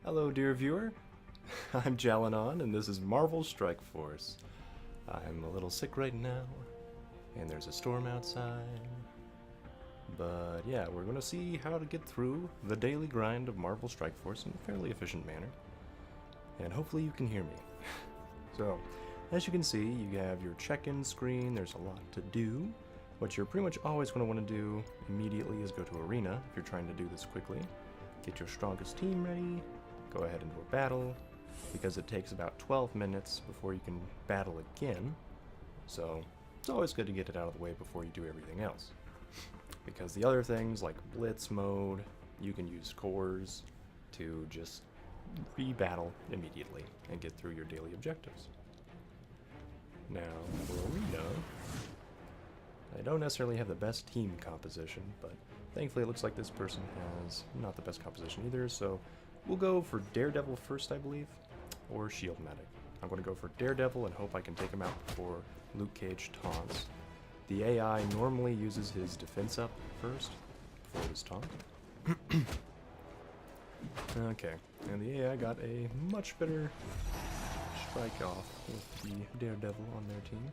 Hello, dear viewer. I'm Jalanon, and this is Marvel Strike Force. I'm a little sick right now, and there's a storm outside. But yeah, we're going to see how to get through the daily grind of Marvel Strike Force in a fairly efficient manner. And hopefully you can hear me. So, as you can see, you have your check-in screen. There's a lot to do. What you're pretty much always going to want to do immediately is go to Arena if you're trying to do this quickly. Get your strongest team ready. Go ahead into a battle, because it takes about 12 minutes before you can battle again, so it's always good to get it out of the way before you do everything else. Because the other things, like Blitz mode, you can use cores to just re-battle immediately and get through your daily objectives. Now, for Arena, I don't necessarily have the best team composition, but thankfully it looks like this person has not the best composition either, so we'll go for Daredevil first, I believe, or Shield Medic. I'm going to go for Daredevil and hope I can take him out before Luke Cage taunts. The AI normally uses his defense up first, before his taunt. Okay, and the AI got a much better strike off with the Daredevil on their team.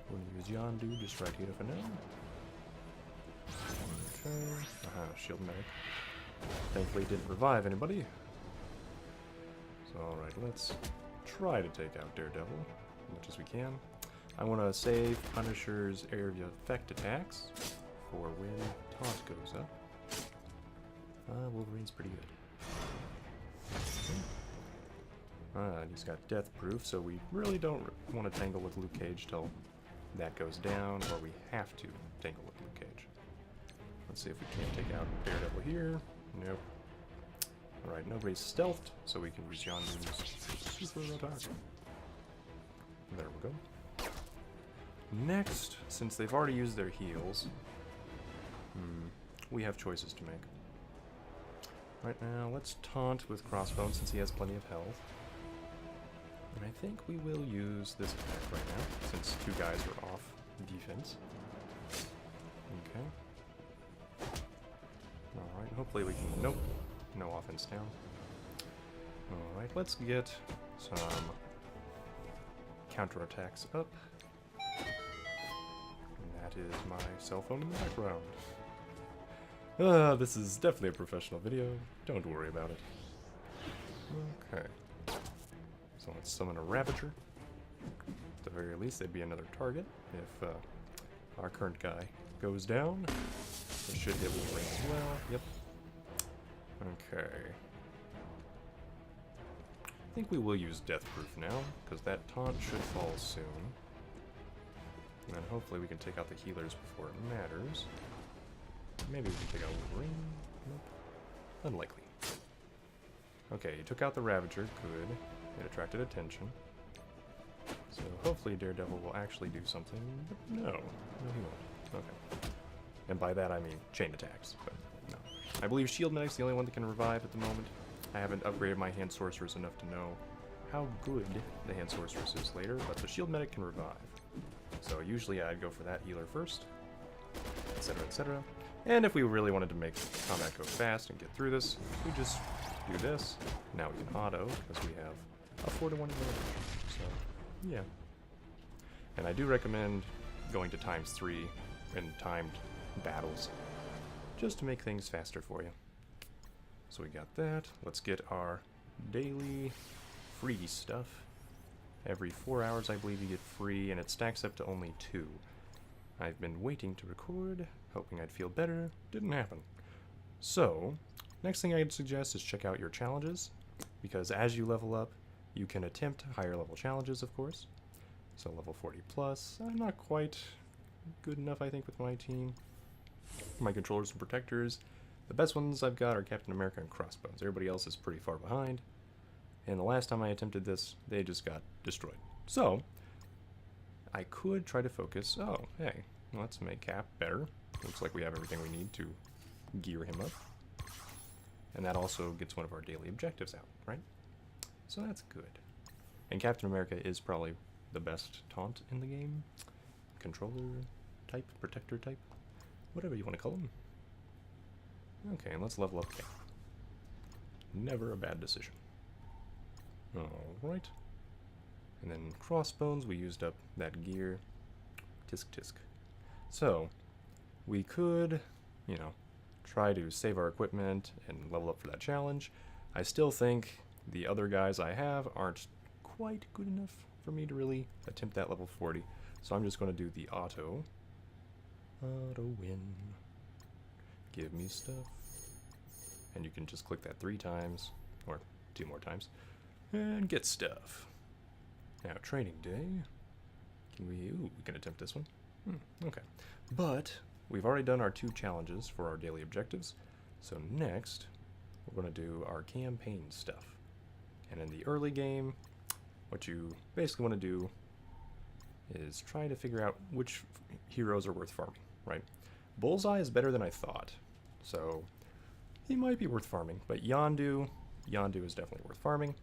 We're going to use Yondu just right here for now. Okay, Shield Medic. Thankfully, it didn't revive anybody. So, alright, let's try to take out Daredevil as much as we can. I want to save Punisher's area of effect attacks for when taunt goes up. Wolverine's pretty good. And he's got death proof, so we really don't want to tangle with Luke Cage till that goes down, or we have to tangle with Luke Cage. Let's see if we can't take out Daredevil here. Nope. Alright, nobody's stealthed, so we can use Yondu's super attack. There we go. Next, since they've already used their heals, we have choices to make. Right now, let's taunt with Crossbones since he has plenty of health. And I think we will use this attack right now, since two guys are off defense. Okay. Alright, hopefully we can... Nope. No offense down. Alright, let's get some counterattacks up. And that is my cell phone in the background. This is definitely a professional video. Don't worry about it. Okay. So let's summon a Ravager. At the very least, they'd be another target if our current guy goes down. It should hit Wolverine as well. Yep. Okay. I think we will use Death Proof now, because that taunt should fall soon. And then hopefully we can take out the healers before it matters. Maybe we can take out Wolverine. Nope. Unlikely. Okay, he took out the Ravager. Good. It attracted attention. So hopefully Daredevil will actually do something, but no. No, he won't. Okay. And by that I mean chain attacks, but no. I believe Shield Medic's the only one that can revive at the moment. I haven't upgraded my Hand Sorceress enough to know how good the Hand Sorceress is later, but the Shield Medic can revive. So usually I'd go for that healer first, etc, etc. And if we really wanted to make combat go fast and get through this, we just do this. Now we can auto, because we have a 4-to-1 advantage. So, yeah. And I do recommend going to ×3 in timed battles, just to make things faster for you. So we got that. Let's get our daily free stuff. Every 4 hours I believe you get free, and it stacks up to only 2. I've been waiting to record, hoping I'd feel better. Didn't happen. So, next thing I'd suggest is check out your challenges, because as you level up, you can attempt higher level challenges, of course. So level 40 plus, I'm not quite good enough, I think, with my team. My controllers and protectors, the best ones I've got are Captain America and Crossbones. Everybody else is pretty far behind. And the last time I attempted this, they just got destroyed. So, I could try to focus. Oh, hey, let's make Cap better. Looks like we have everything we need to gear him up. And that also gets one of our daily objectives out, right? So that's good. And Captain America is probably the best taunt in the game. Controller type, protector type, whatever you want to call him. Okay, and let's level up Cap. Never a bad decision. Alright. And then crossbones, we used up that gear. Tisk tisk. So, we could, you know, try to save our equipment and level up for that challenge. I still think the other guys I have aren't quite good enough for me to really attempt that level 40. So I'm just going to do the auto. Auto win. Give me stuff. And you can just click that 3 times, or 2 more times, and get stuff. Now, training day. Can we, ooh, we can attempt this one. Okay. But we've already done our 2 challenges for our daily objectives. So next, we're going to do our campaign stuff. And in the early game, what you basically want to do is try to figure out which heroes are worth farming, right? Bullseye is better than I thought. So he might be worth farming, but Yondu is definitely worth farming.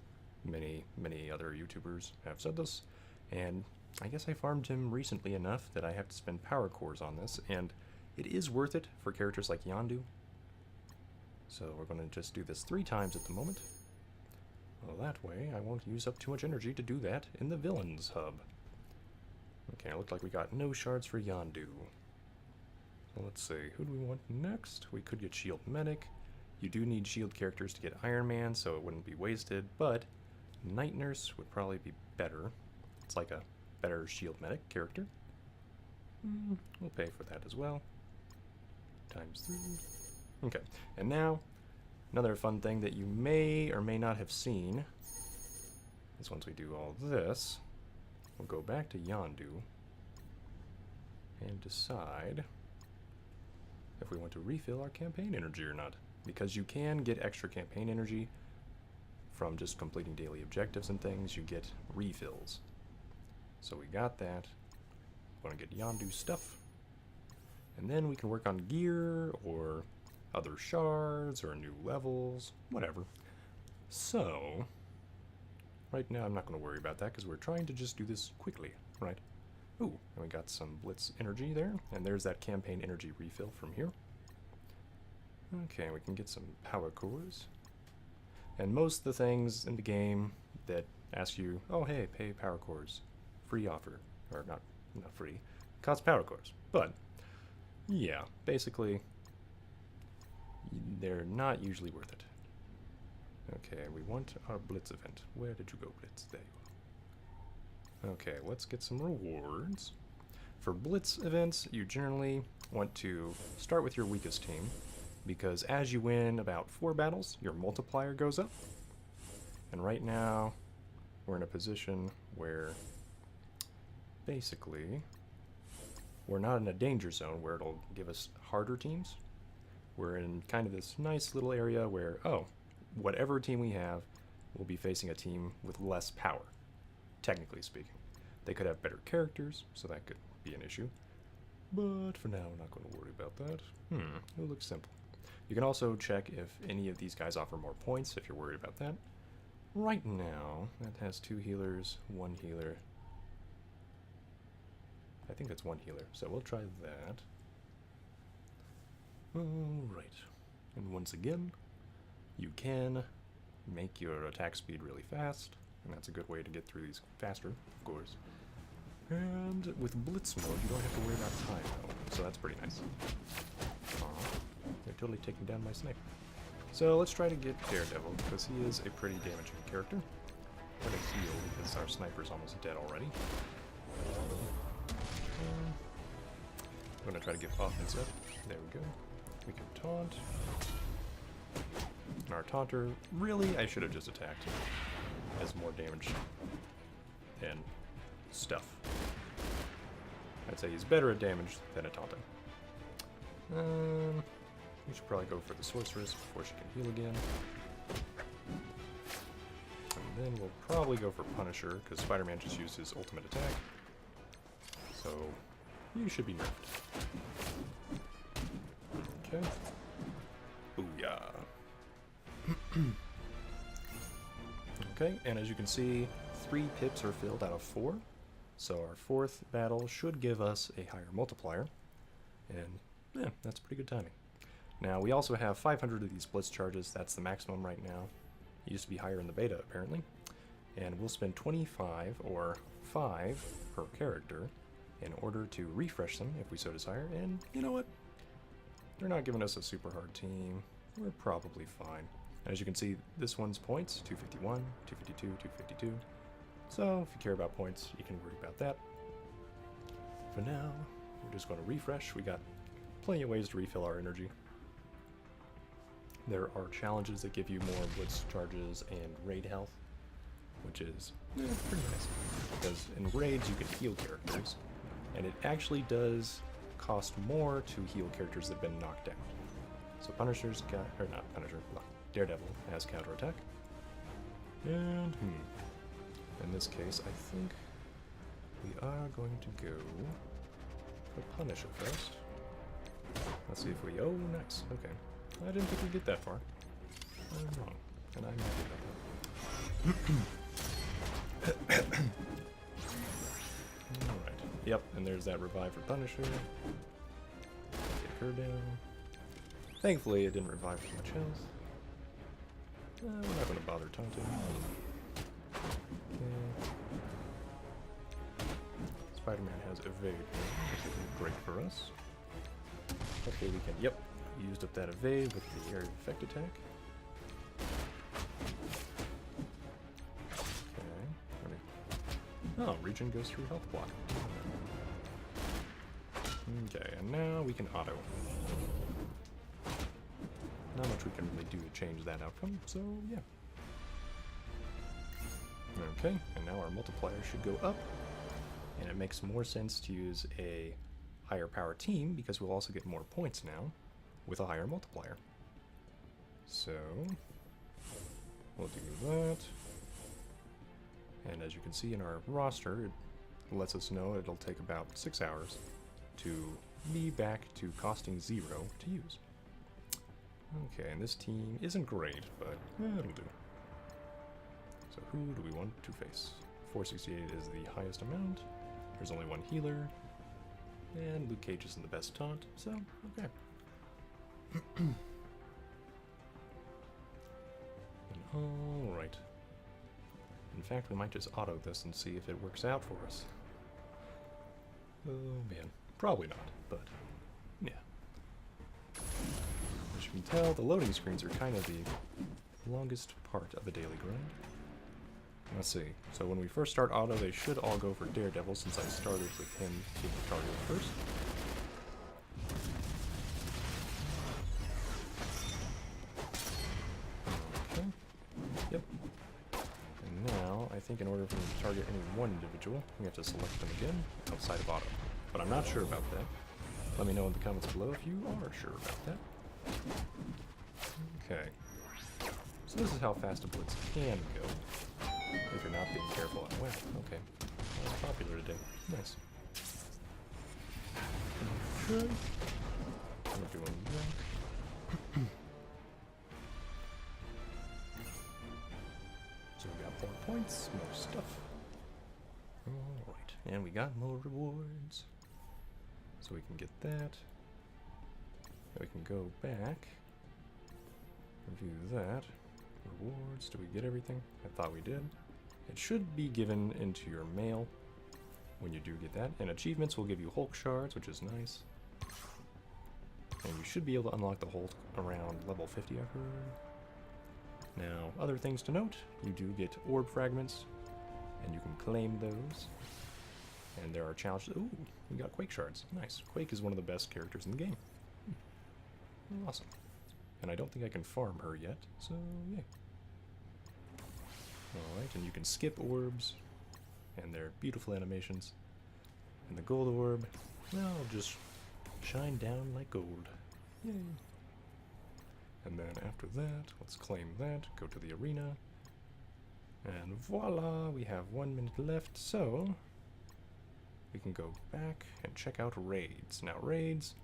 Many other YouTubers have said this, and I guess I farmed him recently enough that I have to spend power cores on this, and it is worth it for characters like Yondu. So we're going to just do this 3 times at the moment. Well, that way I won't use up too much energy to do that in the villains hub. Okay, it looked like we got no shards for Yondu. So let's see, who do we want next? We could get Shield Medic. You do need shield characters to get Iron Man, so it wouldn't be wasted, but Night Nurse would probably be better. It's like a better shield medic character. We'll pay for that as well. ×3. Okay, and now, another fun thing that you may or may not have seen is once we do all this, we'll go back to Yondu and decide if we want to refill our campaign energy or not. Because you can get extra campaign energy from just completing daily objectives and things, you get refills. So we got that. Want to get Yondu stuff. And then we can work on gear or other shards or new levels, whatever. So, right now I'm not going to worry about that because we're trying to just do this quickly, right? Ooh, and we got some Blitz energy there, and there's that campaign energy refill from here. Okay, we can get some power cores. And most of the things in the game that ask you, oh hey, pay power cores, free offer, or not free, cost power cores. But, yeah, basically, they're not usually worth it. Okay, we want our Blitz event. Where did you go, Blitz? There you are. Okay, let's get some rewards. For Blitz events, you generally want to start with your weakest team, because as you win about 4 battles, your multiplier goes up. And right now, we're in a position where, basically, we're not in a danger zone where it'll give us harder teams. We're in kind of this nice little area where, oh, whatever team we have will be facing a team with less power, technically speaking. They could have better characters, so that could be an issue. But for now, we're not going to worry about that. It looks simple. You can also check if any of these guys offer more points if you're worried about that. Right now, that has 2 healers, 1 healer. I think that's 1 healer, so we'll try that. Alright. And once again, you can make your attack speed really fast, and that's a good way to get through these faster, of course. And with Blitz mode, you don't have to worry about time, though, so that's pretty nice. They're totally taking down my sniper. So let's try to get Daredevil, because he is a pretty damaging character. I'm going to heal, because our sniper's almost dead already. I'm going to try to get offense up. There we go. We can taunt. And our taunter, really, I should have just attacked him. Has more damage than stuff. I'd say he's better at damage than at taunting. We should probably go for the sorceress before she can heal again. And then we'll probably go for Punisher, because Spider-Man just used his ultimate attack. So, you should be nerfed. Okay. Booyah. Okay, and as you can see, 3 pips are filled out of 4. So our 4th battle should give us a higher multiplier. And, yeah, that's pretty good timing. Now, we also have 500 of these Blitz charges. That's the maximum right now. It used to be higher in the beta, apparently. And we'll spend 25 or 5 per character in order to refresh them if we so desire. And you know what? They're not giving us a super hard team. We're probably fine. As you can see, this one's points, 251, 252, 252. So if you care about points, you can worry about that. For now, we're just going to refresh. We got plenty of ways to refill our energy. There are challenges that give you more blitz charges and raid health, which is pretty nice. Because in raids you can heal characters, and it actually does cost more to heal characters that have been knocked out. So Punisher's got, or not Punisher, Daredevil has counterattack. And in this case, I think we are going to go for Punisher first. Let's see if we, oh nice, okay. I didn't think we'd get that far. I'm wrong, and I'm happy about that. Alright, yep, and there's that revive for Punisher. Get her down. Thankfully, it didn't revive for much health. We're not going to bother taunting. Okay. Spider-Man has evade, which is great for us. Hopefully we can, yep, used up that evade with the area effect attack. Okay. Oh, regen goes through health block. Okay, and now we can auto. Not much we can really do to change that outcome, so yeah. Okay, and now our multiplier should go up, and it makes more sense to use a higher power team because we'll also get more points now with a higher multiplier. So we'll do that, and as you can see in our roster, it lets us know it'll take about 6 hours to be back to costing 0 to use. Okay, and this team isn't great, but it'll do. So who do we want to face? 468 is the highest amount. There's only one healer. And Luke Cage isn't the best taunt, so okay. Alright. In fact, we might just auto this and see if it works out for us. Oh man, probably not, but yeah. As you can tell, the loading screens are kind of the longest part of a daily grind. Let's see. So when we first start auto, they should all go for Daredevil since I started with him being targeted first. Okay. Yep. And now, I think in order for me to target any one individual, we have to select them again outside of auto. But I'm not sure about that. Let me know in the comments below if you are sure about that. Okay. So this is how fast a blitz can go. If you're not being careful. Wow, okay. That's popular today. Nice. Okay. We're doing that. So we got 4 points, more stuff. Alright, and we got more rewards. So we can get that. We can go back. Review that. Rewards, did we get everything? I thought we did. It should be given into your mail when you do get that. And achievements will give you Hulk shards, which is nice. And you should be able to unlock the Hulk around level 50, I've heard. Now, other things to note, you do get orb fragments, and you can claim those. And there are challenges. Ooh, we got Quake shards. Nice. Quake is one of the best characters in the game. Awesome. And I don't think I can farm her yet, so yeah. Alright, and you can skip orbs, and they're beautiful animations. And the gold orb, well, just shine down like gold. Yay! And then after that, let's claim that, go to the arena. And voila, we have 1 minute left, so we can go back and check out raids. Now raids,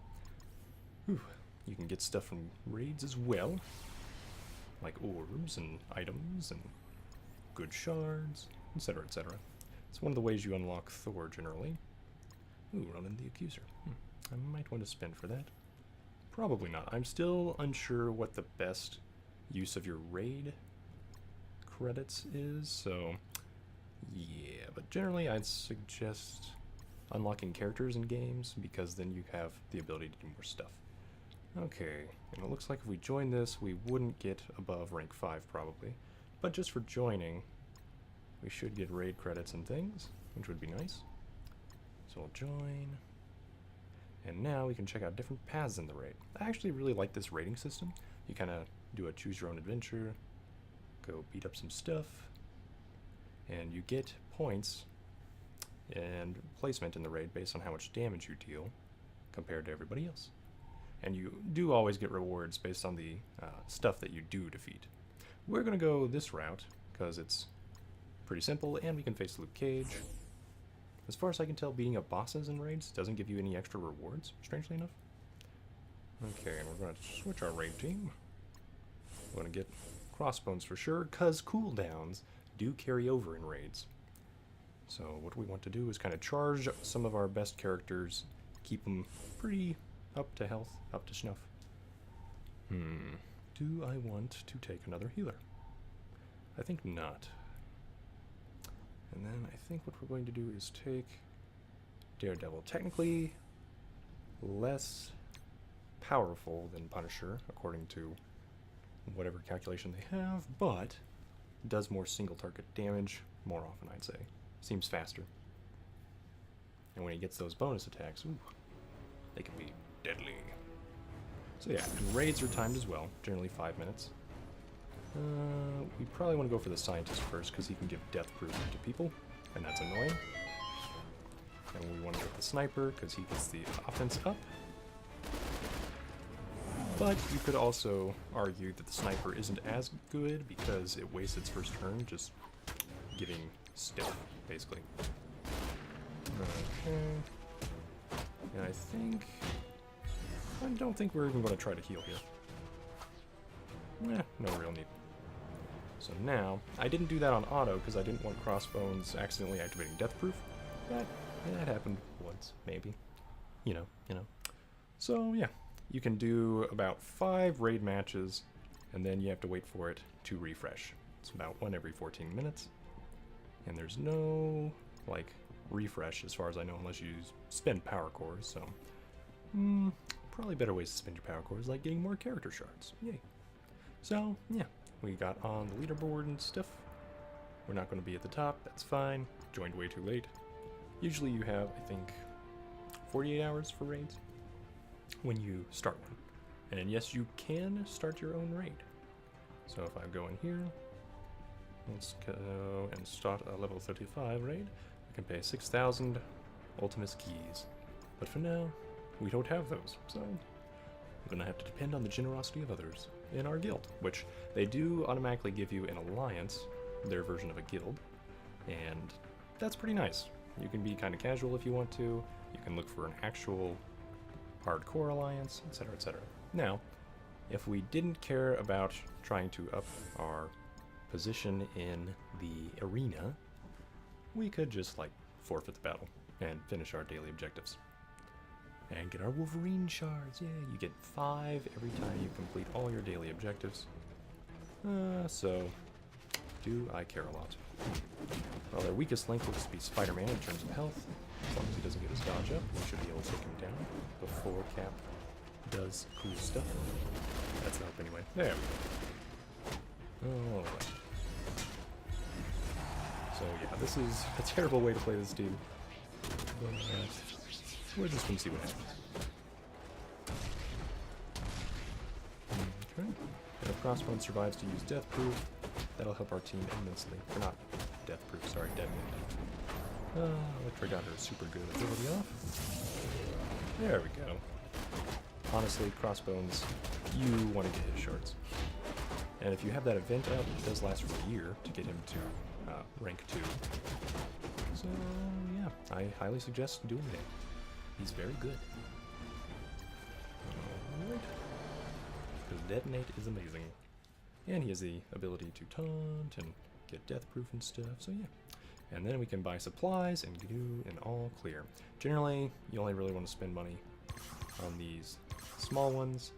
whew, you can get stuff from raids as well, like orbs and items and good shards, etc., etc. It's one of the ways you unlock Thor generally. Ooh, running the accuser. I might want to spend for that. Probably not. I'm still unsure what the best use of your raid credits is, so yeah, but generally I'd suggest unlocking characters in games because then you have the ability to do more stuff. Okay, and it looks like if we join this, we wouldn't get above rank 5 probably, but just for joining, we should get raid credits and things, which would be nice. So we'll join, and now we can check out different paths in the raid. I actually really like this raiding system. You kind of do a choose your own adventure, go beat up some stuff, and you get points and placement in the raid based on how much damage you deal compared to everybody else. And you do always get rewards based on the stuff that you do defeat. We're going to go this route because it's pretty simple and we can face Luke Cage. As far as I can tell, beating up bosses in raids doesn't give you any extra rewards, strangely enough. Okay, and we're going to switch our raid team. We're going to get crossbones for sure, because cooldowns do carry over in raids. So what we want to do is kind of charge some of our best characters, keep them pretty up to health, up to snuff. Do I want to take another healer? I think not. And then I think what we're going to do is take Daredevil. Technically less powerful than Punisher, according to whatever calculation they have, but does more single target damage more often, I'd say. Seems faster. And when he gets those bonus attacks, ooh, they can be deadly. So yeah, and raids are timed as well, generally 5 minutes. We probably want to go for the scientist first because he can give death proof to people, and that's annoying. And we want to go with the sniper because he gets the offense up. But you could also argue that the sniper isn't as good because it wastes its first turn just giving stuff, basically. Okay. And I don't think we're even going to try to heal here. No real need. So now, I didn't do that on auto because I didn't want crossbones accidentally activating death proof. That happened once, maybe. You know. So yeah, you can do about 5 raid matches, and then you have to wait for it to refresh. It's about 1 every 14 minutes. And there's no, like, refresh as far as I know unless you spend power cores, so probably better ways to spend your power cores, like getting more character shards. Yay. So, yeah, we got on the leaderboard and stuff. We're not going to be at the top, that's fine. Joined way too late. Usually you have, I think, 48 hours for raids when you start one. And yes, you can start your own raid. So if I go in here, let's go and start a level 35 raid. I can pay 6,000 Ultimus keys. But for now, we don't have those, so I'm going to have to depend on the generosity of others in our guild, which they do automatically give you an alliance, their version of a guild, and that's pretty nice. You can be kind of casual if you want to, you can look for an actual hardcore alliance, etc., etc. Now, if we didn't care about trying to up our position in the arena, we could just, like, forfeit the battle and finish our daily objectives. And get our Wolverine shards. Yeah, you get 5 every time you complete all your daily objectives. So, do I care a lot? Well, their weakest link looks to be Spider-Man in terms of health. As long as he doesn't get his dodge up, we should be able to take him down before Cap does cool stuff. That's the hope anyway. There we go. Alright. So yeah, this is a terrible way to play this team. But, we're just going to see what happens. Okay. And if Crossbone survives to use Death Proof, that'll help our team immensely. Or not Death Proof, sorry, Detonate. Electra got her super good ability off. There we go. Honestly, Crossbones, you want to get his shards. And if you have that event out, it does last for a year to get him to rank 2. So, yeah, I highly suggest doing that. He's very good. Alright. Because Detonate is amazing. And he has the ability to taunt and get death proof and stuff, so yeah. And then we can buy supplies and do an all clear. Generally, you only really want to spend money on these small ones.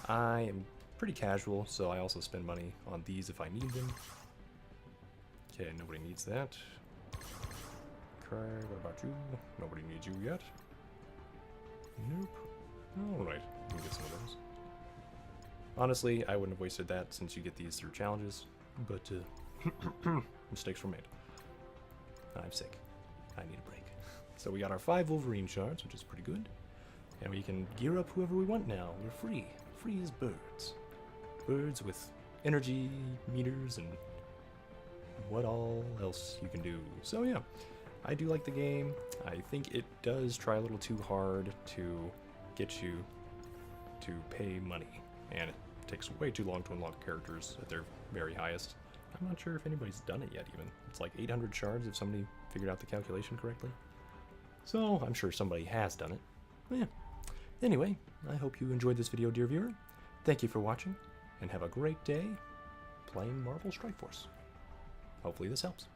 I am pretty casual, so I also spend money on these if I need them. Okay, nobody needs that. Okay, what about you? Nobody needs you yet. Nope. Alright, we can get some of those. Honestly, I wouldn't have wasted that since you get these through challenges, but mistakes were made. I'm sick. I need a break. So we got our 5 Wolverine shards, which is pretty good. And we can gear up whoever we want now. We're free. Free as birds. Birds with energy meters and what all else you can do. So yeah, I do like the game. I think it does try a little too hard to get you to pay money. And it takes way too long to unlock characters at their very highest. I'm not sure if anybody's done it yet even. It's like 800 shards if somebody figured out the calculation correctly. So I'm sure somebody has done it. But yeah. Anyway, I hope you enjoyed this video, dear viewer. Thank you for watching, and have a great day playing Marvel Strike Force. Hopefully this helps.